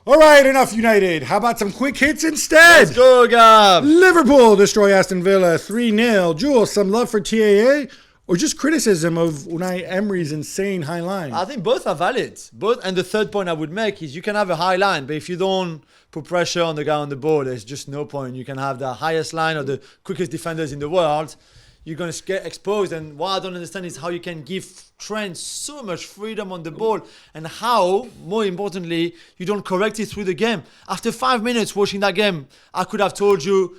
All right, enough United. How about some quick hits instead? Let's go, Gab. Liverpool destroy Aston Villa 3-0. Jules, some love for TAA or just criticism of Unai Emery's insane high line? I think both are valid. Both, and the third point I would make is you can have a high line, but if you don't put pressure on the guy on the ball, there's just no point. You can have the highest line or the quickest defenders in the world. You're going to get exposed. And what I don't understand is how you can give Trent so much freedom on the ball and how, more importantly, you don't correct it through the game. After 5 minutes watching that game, I could have told you,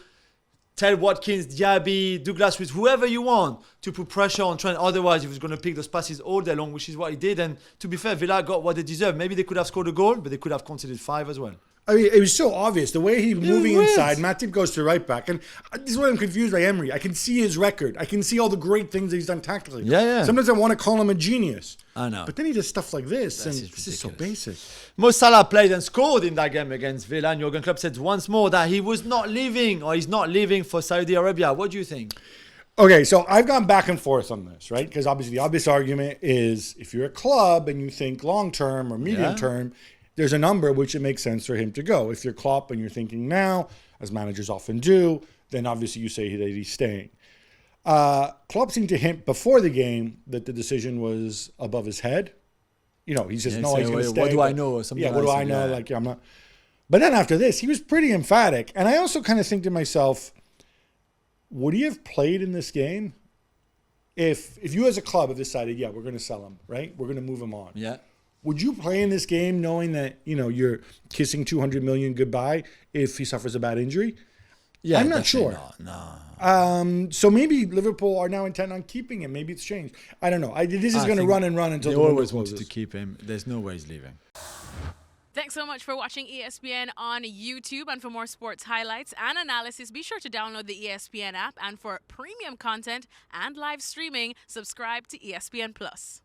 tell Watkins, Diaby, Douglas, with whoever you want to put pressure on Trent. Otherwise, he was going to pick those passes all day long, which is what he did. And to be fair, Villa got what they deserved. Maybe they could have scored a goal, but they could have conceded 5 as well. I mean, it was so obvious. The way he's moving inside, Matip goes to right back. And this is why I'm confused by Emery. I can see his record. I can see all the great things that he's done tactically. Yeah. Sometimes I want to call him a genius. I know. But then he does stuff like this. And this is so basic. Mohamed Salah played and scored in that game against Villa. And Jurgen Klopp said once more that he was not leaving, or he's not leaving for Saudi Arabia. What do you think? Okay, so I've gone back and forth on this, right? Because obviously the obvious argument is if you're a club and you think long-term or medium-term, there's a number which it makes sense for him to go. If you're Klopp and you're thinking now, as managers often do, then obviously you say that he's staying. Klopp seemed to hint before the game that the decision was above his head. You know, he's just, he's going to stay. What do I know? Or something what do I know? Like, I'm not. But then after this, he was pretty emphatic. And I also kind of think to myself, would he have played in this game if you as a club have decided, we're going to sell him, right? We're going to move him on. Yeah. Would you play in this game knowing that, you're kissing 200 million goodbye if he suffers a bad injury? Yeah, I'm not sure. No. So maybe Liverpool are now intent on keeping him. Maybe it's changed. I don't know. This is going to run and run until they the always window closes. wanted to keep him. There's no way he's leaving. Thanks so much for watching ESPN on YouTube. And for more sports highlights and analysis, be sure to download the ESPN app. And for premium content and live streaming, subscribe to ESPN Plus.